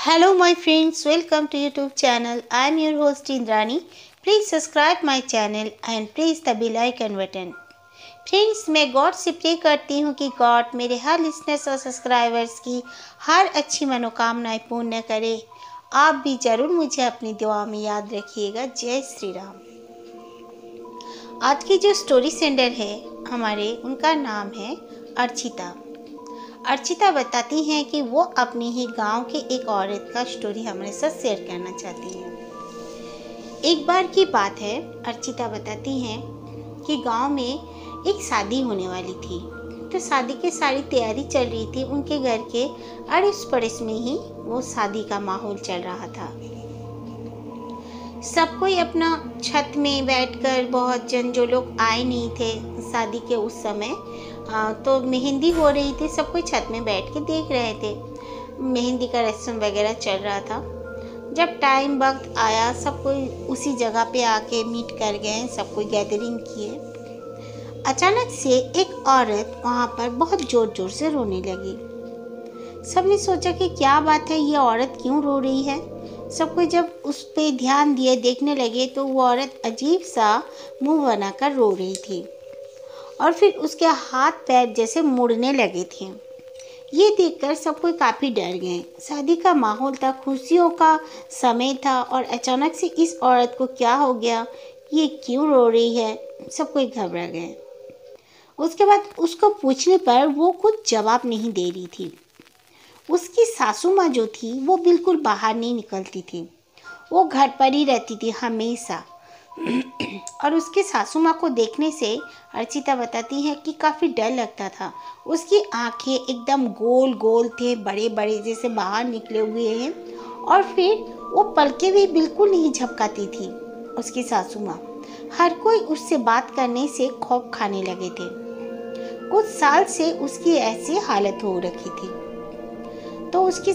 Hello my friends, welcome to YouTube channel. I am your host Indrani. Please subscribe my channel and press the bell icon button. Friends, मैं God से pray करती हूँ कि God मेरे हर listeners और subscribers की हर अच्छी मनोकामनाएं पूर्ण करे। आप भी ज़रूर मुझे अपनी दुआ में याद रखिएगा। जय श्री राम। आज की जो स्टोरी सेंडर है हमारे, उनका नाम है अर्चिता। अर्चिता बताती हैं कि वो अपनी ही गांव के एक औरत का स्टोरी हमारे साथ शेयर करना चाहती हैं। एक बार की बात है, अर्चिता बताती हैं कि गांव में एक शादी होने वाली थी। तो शादी की सारी तैयारी चल रही थी। उनके घर के अड़ोस पड़ोस में ही वो शादी का माहौल चल रहा था। सब कोई अपना छत में बैठकर, बहुत जन जो लोग आए नहीं थे शादी के उस समय, तो मेहंदी हो रही थी, सब कोई छत में बैठ के देख रहे थे। मेहंदी का रस्म वगैरह चल रहा था। जब टाइम वक्त आया, सब कोई उसी जगह पे आके मीट कर गए, सब कोई गैदरिंग किए। अचानक से एक औरत वहाँ पर बहुत ज़ोर ज़ोर से रोने लगी। सबने सोचा कि क्या बात है, ये औरत क्यों रो रही है। सब कोई जब उस पे ध्यान दिए, देखने लगे, तो वो औरत अजीब सा मुंह बनाकर रो रही थी और फिर उसके हाथ पैर जैसे मुड़ने लगे थे। ये देखकर सब कोई काफ़ी डर गए। शादी का माहौल था, खुशियों का समय था, और अचानक से इस औरत को क्या हो गया, ये क्यों रो रही है। सब कोई घबरा गए। उसके बाद उसको पूछने पर वो कुछ जवाब नहीं दे रही थी। उसकी सासू माँ जो थी वो बिल्कुल बाहर नहीं निकलती थी, वो घर पर ही रहती थी हमेशा। और उसके सासू माँ को देखने से अर्चिता बताती है कि काफ़ी डर लगता था। उसकी आंखें एकदम गोल गोल थे, बड़े बड़े जैसे बाहर निकले हुए हैं, और फिर वो पलकें भी बिल्कुल नहीं झपकाती थी। उसकी सासू माँ, हर कोई उससे बात करने से खौफ खाने लगे थे। कुछ साल से उसकी ऐसी हालत हो रखी थी। तो उसकी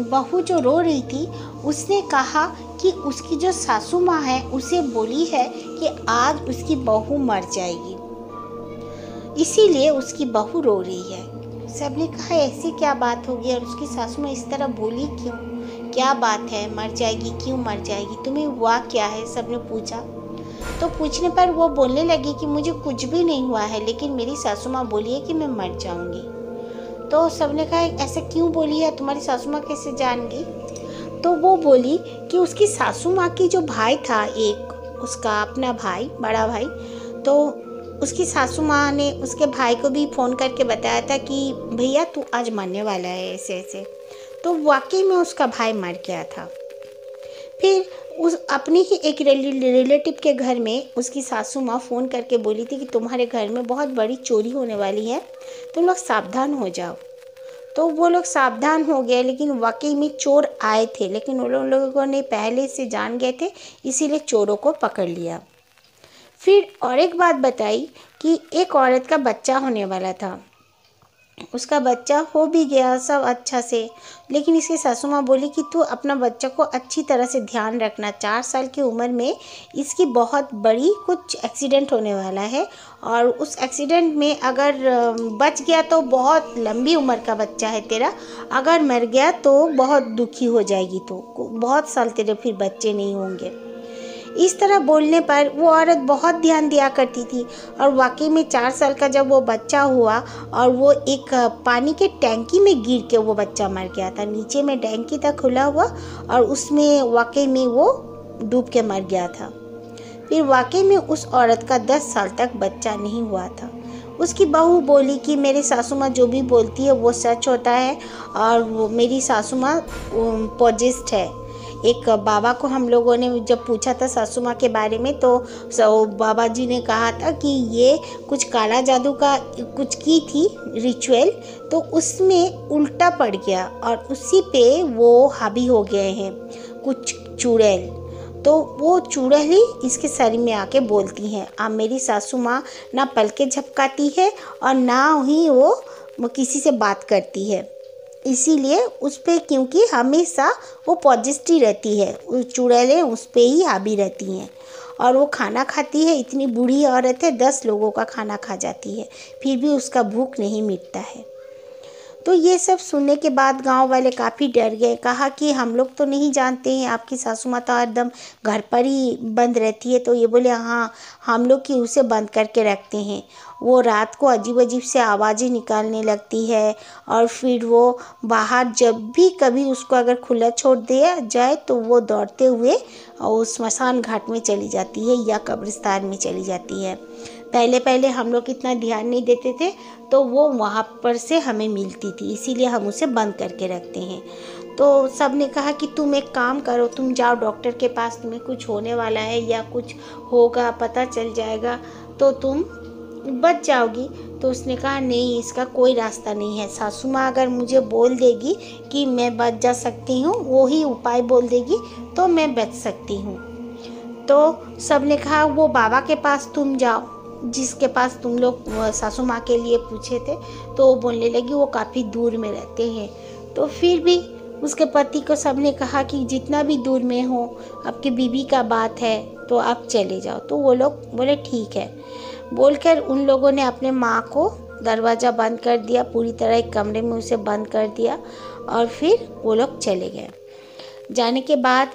बहू जो रो रही थी, उसने कहा कि उसकी जो सासू माँ है उसे बोली है कि आज उसकी बहू मर जाएगी, इसीलिए उसकी बहू रो रही है। सबने कहा ऐसी क्या बात होगी और उसकी सासू माँ इस तरह बोली क्यों, क्या बात है, मर जाएगी, क्यों मर जाएगी, तुम्हें हुआ क्या है, सबने पूछा। तो पूछने पर वो बोलने लगी कि मुझे कुछ भी नहीं हुआ है, लेकिन मेरी सासू माँ बोली है कि मैं मर जाऊंगी। तो सबने कहा ऐसा क्यों बोली है, तुम्हारी सासू माँ कैसे जान गई। तो वो बोली कि उसकी सासू माँ की जो भाई था, एक उसका अपना भाई, बड़ा भाई, तो उसकी सासू माँ ने उसके भाई को भी फ़ोन करके बताया था कि भैया तू आज मरने वाला है, ऐसे ऐसे। तो वाकई में उसका भाई मर गया था। फिर उस अपनी ही एक रिलेटिव के घर में उसकी सासू माँ फ़ोन करके बोली थी कि तुम्हारे घर में बहुत बड़ी चोरी होने वाली है, तुम लोग सावधान हो जाओ। तो वो लोग सावधान हो गए, लेकिन वाकई में चोर आए थे, लेकिन उन लोगों ने पहले से जान गए थे, इसीलिए चोरों को पकड़ लिया। फिर और एक बात बताई कि एक औरत का बच्चा होने वाला था। उसका बच्चा हो भी गया सब अच्छा से, लेकिन इसकी सासू माँ बोली कि तू अपना बच्चा को अच्छी तरह से ध्यान रखना, 4 साल की उम्र में इसकी बहुत बड़ी कुछ एक्सीडेंट होने वाला है, और उस एक्सीडेंट में अगर बच गया तो बहुत लंबी उम्र का बच्चा है तेरा, अगर मर गया तो बहुत दुखी हो जाएगी, तो बहुत साल तेरे फिर बच्चे नहीं होंगे। इस तरह बोलने पर वो औरत बहुत ध्यान दिया करती थी, और वाकई में 4 साल का जब वो बच्चा हुआ और वो एक पानी के टैंकी में गिर के वो बच्चा मर गया था। नीचे में टैंकी था खुला हुआ, और उसमें वाकई में वो डूब के मर गया था। फिर वाकई में उस औरत का 10 साल तक बच्चा नहीं हुआ था। उसकी बहू बोली कि मेरी सासू माँ जो भी बोलती है वो सच होता है, और वो मेरी सासू माँ पॉजिस्ट है। एक बाबा को हम लोगों ने जब पूछा था सासू माँ के बारे में, तो बाबा जी ने कहा था कि ये कुछ काला जादू का कुछ की थी रिचुअल, तो उसमें उल्टा पड़ गया और उसी पे वो हावी हो गए हैं कुछ चुड़ैल। तो वो चुड़ैल ही इसके शरीर में आके बोलती हैं। अब मेरी सासू माँ ना पलके झपकाती है और ना ही वो किसी से बात करती है, इसीलिए उस पर क्योंकि हमेशा वो पॉजिटिव रहती है, वो चुड़ैलें उस पर ही हावी रहती हैं। और वो खाना खाती है, इतनी बूढ़ी औरत है, 10 लोगों का खाना खा जाती है, फिर भी उसका भूख नहीं मिटता है। तो ये सब सुनने के बाद गांव वाले काफ़ी डर गए। कहा कि हम लोग तो नहीं जानते हैं, आपकी सासू माँ तो हरदम घर पर ही बंद रहती है। तो ये बोले हाँ, हम लोग की उसे बंद करके रखते हैं। वो रात को अजीब अजीब से आवाज़ें निकालने लगती है और फिर वो बाहर जब भी कभी उसको अगर खुला छोड़ दिया जाए तो वो दौड़ते हुए उस स्मशान घाट में चली जाती है या कब्रिस्तान में चली जाती है। पहले पहले हम लोग इतना ध्यान नहीं देते थे, तो वो वहाँ पर से हमें मिलती थी, इसीलिए हम उसे बंद करके रखते हैं। तो सब ने कहा कि तुम एक काम करो, तुम जाओ डॉक्टर के पास, तुम्हें कुछ होने वाला है या कुछ होगा, पता चल जाएगा तो तुम बच जाओगी। तो उसने कहा नहीं, इसका कोई रास्ता नहीं है। सासू माँ अगर मुझे बोल देगी कि मैं बच जा सकती हूँ, वो ही उपाय बोल देगी तो मैं बच सकती हूँ। तो सब ने कहा वो बाबा के पास तुम जाओ, जिसके पास तुम लोग सासू माँ के लिए पूछे थे। तो वो बोलने लगी वो काफ़ी दूर में रहते हैं। तो फिर भी उसके पति को सब ने कहा कि जितना भी दूर में हो, आपकी बीवी का बात है तो आप चले जाओ। तो वो लोग बोले ठीक है। बोलकर उन लोगों ने अपने माँ को दरवाज़ा बंद कर दिया, पूरी तरह एक कमरे में उसे बंद कर दिया और फिर वो लोग चले गए। जाने के बाद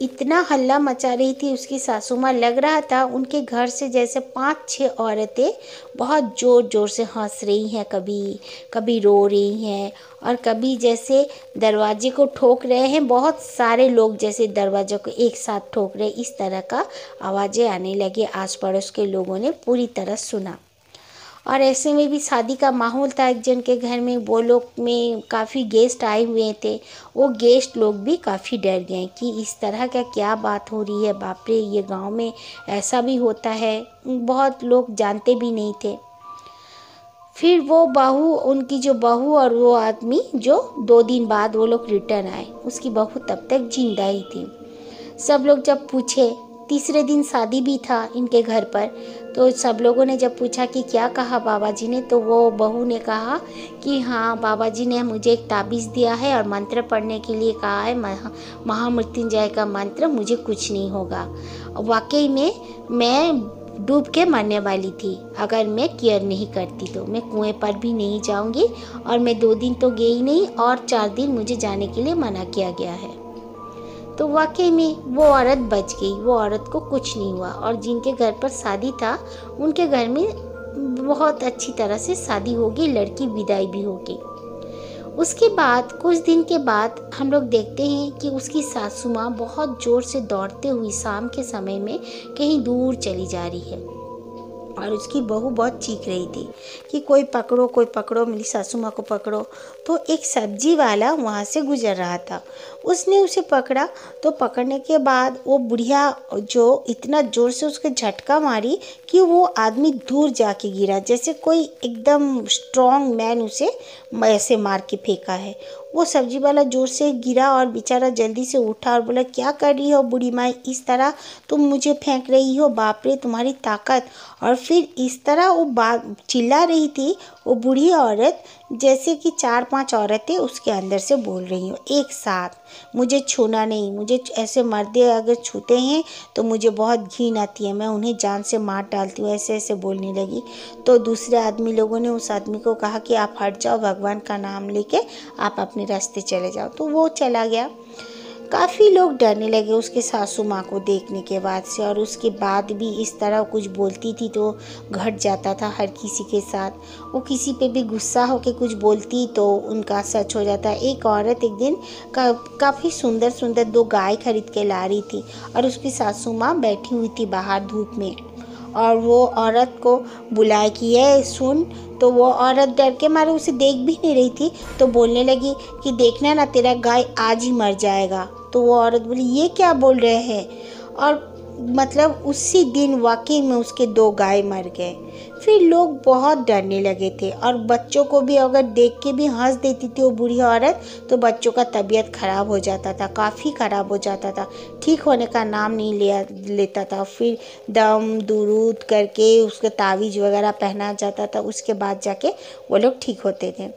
इतना हल्ला मचा रही थी उसकी सासू माँ, लग रहा था उनके घर से जैसे 5-6 औरतें बहुत ज़ोर ज़ोर से हंस रही हैं, कभी कभी रो रही हैं और कभी जैसे दरवाजे को ठोक रहे हैं। बहुत सारे लोग जैसे दरवाजे को एक साथ ठोक रहे, इस तरह का आवाज़ें आने लगी। आस पड़ोस के लोगों ने पूरी तरह सुना और ऐसे में भी शादी का माहौल था एक जन के घर में। वो लोग में काफ़ी गेस्ट आए हुए थे। वो गेस्ट लोग भी काफ़ी डर गए कि इस तरह का क्या बात हो रही है, बाप रे, ये गांव में ऐसा भी होता है। बहुत लोग जानते भी नहीं थे। फिर वो बहू, उनकी जो बहू और वो आदमी जो 2 दिन बाद वो लोग रिटर्न आए, उसकी बहू तब तक जिंदा ही थी। सब लोग जब पूछे, तीसरे दिन शादी भी था इनके घर पर, तो सब लोगों ने जब पूछा कि क्या कहा बाबा जी ने, तो वो बहू ने कहा कि हाँ, बाबा जी ने मुझे एक ताबीज़ दिया है और मंत्र पढ़ने के लिए कहा है, महामृत्युंजय का मंत्र, मुझे कुछ नहीं होगा। वाकई में मैं डूब के मरने वाली थी, अगर मैं केयर नहीं करती तो मैं कुएं पर भी नहीं जाऊंगी और मैं 2 दिन तो गई नहीं और 4 दिन मुझे जाने के लिए मना किया गया है। तो वाकई में वो औरत बच गई, वो औरत को कुछ नहीं हुआ और जिनके घर पर शादी था उनके घर में बहुत अच्छी तरह से शादी हो गई, लड़की विदाई भी हो गई। उसके बाद कुछ दिन के बाद हम लोग देखते हैं कि उसकी सासू माँ बहुत ज़ोर से दौड़ते हुई शाम के समय में कहीं दूर चली जा रही है और उसकी बहू बहुत चीख रही थी कि कोई पकड़ो, कोई पकड़ो, मेरी सासू माँ को पकड़ो। तो एक सब्जी वाला वहाँ से गुजर रहा था, उसने उसे पकड़ा। तो पकड़ने के बाद वो बुढ़िया जो इतना ज़ोर से उसके झटका मारी कि वो आदमी दूर जाके गिरा, जैसे कोई एकदम स्ट्रॉन्ग मैन उसे ऐसे मार के फेंका है। वो सब्जी वाला जोर से गिरा और बेचारा जल्दी से उठा और बोला क्या कर रही हो बूढ़ी माँ, इस तरह तुम मुझे फेंक रही हो, बाप रे तुम्हारी ताकत। और फिर इस तरह वो बात चिल्ला रही थी वो बूढ़ी औरत, जैसे कि 4-5 औरतें उसके अंदर से बोल रही हो एक साथ, मुझे छूना नहीं, मुझे ऐसे मर्दे अगर छूते हैं तो मुझे बहुत घिन आती है, मैं उन्हें जान से मार डालती हूँ, ऐसे ऐसे बोलने लगी। तो दूसरे आदमी लोगों ने उस आदमी को कहा कि आप हट जाओ, भगवान का नाम लेके आप अपने रास्ते चले जाओ। तो वो चला गया। काफ़ी लोग डरने लगे उसके सासू माँ को देखने के बाद से, और उसके बाद भी इस तरह कुछ बोलती थी तो घट जाता था हर किसी के साथ। वो किसी पे भी गुस्सा होकर कुछ बोलती तो उनका सच हो जाता। एक औरत एक दिन काफ़ी सुंदर सुंदर 2 गाय खरीद के ला रही थी और उसकी सासू माँ बैठी हुई थी बाहर धूप में, और वो औरत को बुलाए कि ये सुन। तो वो औरत डर के मारे उसे देख भी नहीं रही थी, तो बोलने लगी कि देखना ना, तेरा गाय आज ही मर जाएगा। तो वो औरत बोली ये क्या बोल रहे हैं, और मतलब उसी दिन वाकई में उसके 2 गाय मर गए। फिर लोग बहुत डरने लगे थे और बच्चों को भी अगर देख के भी हंस देती थी वो बूढ़ी औरत, तो बच्चों का तबीयत ख़राब हो जाता था, काफ़ी ख़राब हो जाता था, ठीक होने का नाम नहीं लेता था। फिर दम दुरूद करके उसको तावीज़ वगैरह पहना जाता था, उसके बाद जाके वो लोग ठीक होते थे।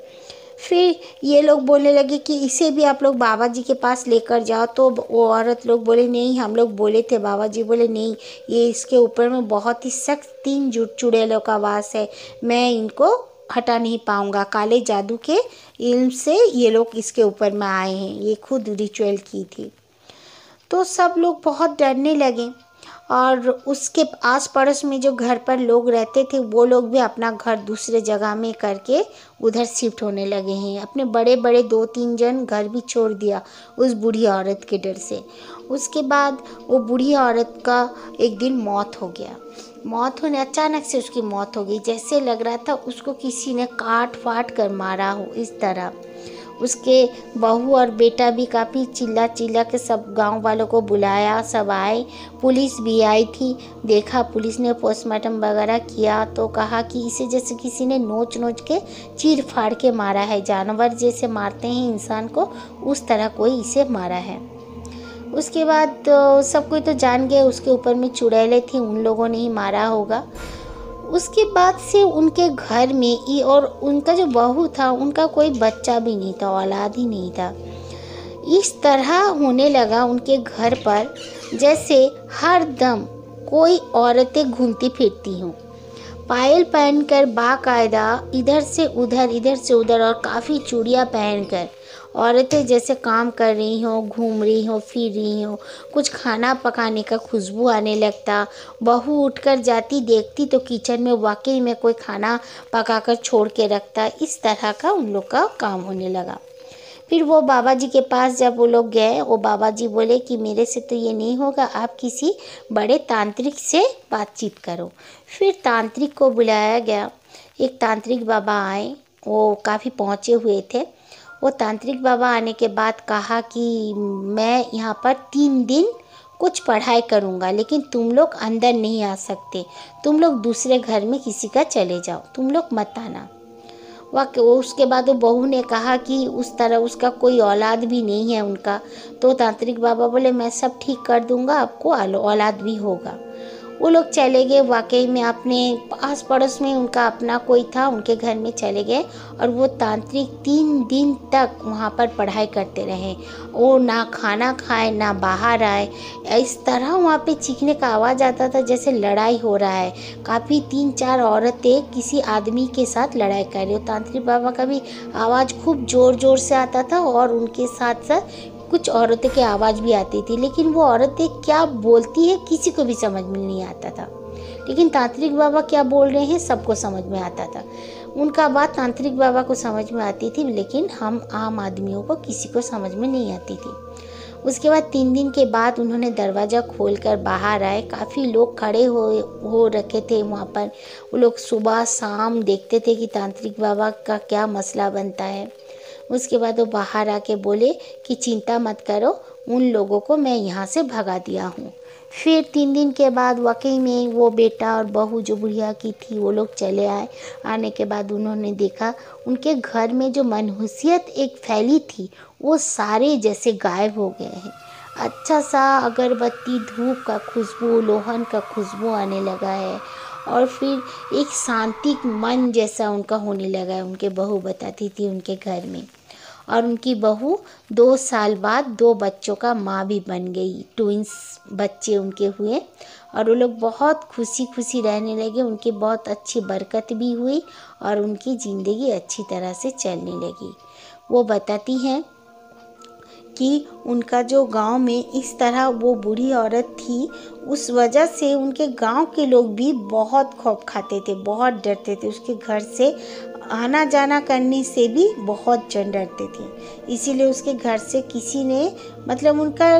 फिर ये लोग बोलने लगे कि इसे भी आप लोग बाबा जी के पास लेकर जाओ। तो वो औरत लोग बोले नहीं, हम लोग बोले थे, बाबा जी बोले नहीं, ये इसके ऊपर में बहुत ही सख्त 3 चुड़ैलों का वास है, मैं इनको हटा नहीं पाऊँगा, काले जादू के इल्म से ये लोग इसके ऊपर में आए हैं, ये खुद रिचुअल की थी। तो सब लोग बहुत डरने लगे और उसके आस पड़ोस में जो घर पर लोग रहते थे वो लोग भी अपना घर दूसरे जगह में करके उधर शिफ्ट होने लगे हैं। अपने बड़े बड़े 2-3 जन घर भी छोड़ दिया उस बूढ़ी औरत के डर से। उसके बाद वो बूढ़ी औरत का एक दिन मौत हो गया। मौत होने अचानक से उसकी मौत हो गई, जैसे लग रहा था उसको किसी ने काट फाट कर मारा हो इस तरह। उसके बहू और बेटा भी काफ़ी चिल्ला चिल्ला के सब गांव वालों को बुलाया, सब आए, पुलिस भी आई थी। देखा, पुलिस ने पोस्टमार्टम वगैरह किया तो कहा कि इसे जैसे किसी ने नोच नोच के चीर फाड़ के मारा है, जानवर जैसे मारते हैं इंसान को उस तरह कोई इसे मारा है। उसके बाद तो सब कोई तो जान गए उसके ऊपर में चुड़ैलें थी, उन लोगों ने ही मारा होगा। उसके बाद से उनके घर में और उनका जो बहू था उनका कोई बच्चा भी नहीं था, औलाद ही नहीं था। इस तरह होने लगा उनके घर पर जैसे हर दम कोई औरतें घूमती फिरती हों, पायल पहनकर बाकायदा इधर से उधर और काफ़ी चूड़ियाँ पहनकर औरतें जैसे काम कर रही हों, घूम रही हों, फिर रही हों। कुछ खाना पकाने का खुशबू आने लगता, बहू उठकर जाती देखती तो किचन में वाकई में कोई खाना पकाकर छोड़ के रखता। इस तरह का उन लोग का काम होने लगा। फिर वो बाबा जी के पास जब वो लोग गए, वो बाबा जी बोले कि मेरे से तो ये नहीं होगा, आप किसी बड़े तांत्रिक से बातचीत करो। फिर तांत्रिक को बुलाया गया। एक तांत्रिक बाबा आए, वो काफ़ी पहुँचे हुए थे। वो तांत्रिक बाबा आने के बाद कहा कि मैं यहाँ पर 3 दिन कुछ पढ़ाई करूँगा, लेकिन तुम लोग अंदर नहीं आ सकते, तुम लोग दूसरे घर में किसी का चले जाओ, तुम लोग मत आना। उसके बाद वो बहू ने कहा कि उस तरह उसका कोई औलाद भी नहीं है उनका। तो तांत्रिक बाबा बोले मैं सब ठीक कर दूंगा, आपको औलाद भी होगा। वो लोग चले गए, वाकई में अपने आस पड़ोस में उनका अपना कोई था, उनके घर में चले गए और वो तांत्रिक 3 दिन तक वहाँ पर पढ़ाई करते रहे। वो ना खाना खाए ना बाहर आए, इस तरह वहाँ पे चीखने का आवाज़ आता था जैसे लड़ाई हो रहा है। काफ़ी 3-4 औरतें किसी आदमी के साथ लड़ाई कर रही हो। तांत्रिक बाबा का भी आवाज़ खूब ज़ोर ज़ोर से आता था और उनके साथ साथ कुछ औरतें की आवाज़ भी आती थी, लेकिन वो औरतें क्या बोलती है किसी को भी समझ में नहीं आता था। लेकिन तांत्रिक बाबा क्या बोल रहे हैं सबको समझ में आता था। उनका बात तांत्रिक बाबा को समझ में आती थी, लेकिन हम आम आदमियों को किसी को समझ में नहीं आती थी। उसके बाद 3 दिन के बाद उन्होंने दरवाज़ा खोलकर बाहर आए। काफ़ी लोग खड़े हो रखे थे वहाँ पर। वो लोग सुबह शाम देखते थे कि तांत्रिक बाबा का क्या मसला बनता है। उसके बाद वो बाहर आके बोले कि चिंता मत करो, उन लोगों को मैं यहाँ से भगा दिया हूँ। फिर 3 दिन के बाद वाकई में वो बेटा और बहू जो बुढ़िया की थी वो लोग चले आए। आने के बाद उन्होंने देखा उनके घर में जो मनहूसियत एक फैली थी वो सारे जैसे गायब हो गए हैं। अच्छा सा अगरबत्ती, धूप का खुशबू, लोहन का खुशबू आने लगा है और फिर एक शांति मन जैसा उनका होने लगा है। उनके बहू बताती थी उनके घर में, और उनकी बहू 2 साल बाद 2 बच्चों का माँ भी बन गई, ट्विंस बच्चे उनके हुए और वो लोग बहुत खुशी खुशी रहने लगे। उनकी बहुत अच्छी बरकत भी हुई और उनकी ज़िंदगी अच्छी तरह से चलने लगी। वो बताती हैं कि उनका जो गांव में इस तरह वो बूढ़ी औरत थी, उस वजह से उनके गांव के लोग भी बहुत खौफ खाते थे, बहुत डरते थे। उसके घर से आना जाना करने से भी बहुत जन डरते थे। इसीलिए उसके घर से किसी ने मतलब उनका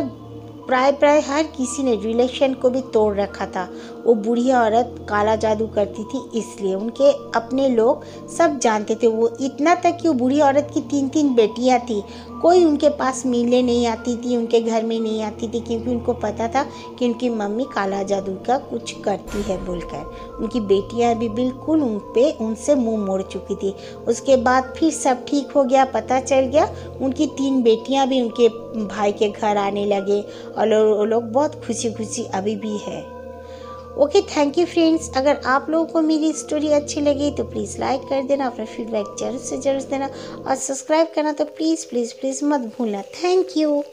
प्राय हर किसी ने रिलेशन को भी तोड़ रखा था। वो बूढ़ी औरत काला जादू करती थी, इसलिए उनके अपने लोग सब जानते थे। वो इतना तक कि वो बूढ़ी औरत की 3-3 बेटियां थी, कोई उनके पास मिलने नहीं आती थी, उनके घर में नहीं आती थी, क्योंकि उनको पता था कि उनकी मम्मी काला जादू का कुछ करती है बोलकर। उनकी बेटियां भी बिल्कुल उनसे मुंह मोड़ चुकी थी। उसके बाद फिर सब ठीक हो गया, पता चल गया। उनकी 3 बेटियां भी उनके भाई के घर आने लगे और वो लोग बहुत खुशी खुशी अभी भी है। Okay, thank you friends. अगर आप लोगों को मेरी स्टोरी अच्छी लगी तो प्लीज़ लाइक कर देना, अपना फीडबैक जरूर से जरूर देना और सब्सक्राइब करना तो प्लीज़ प्लीज़ प्लीज़ मत भूलना। Thank you.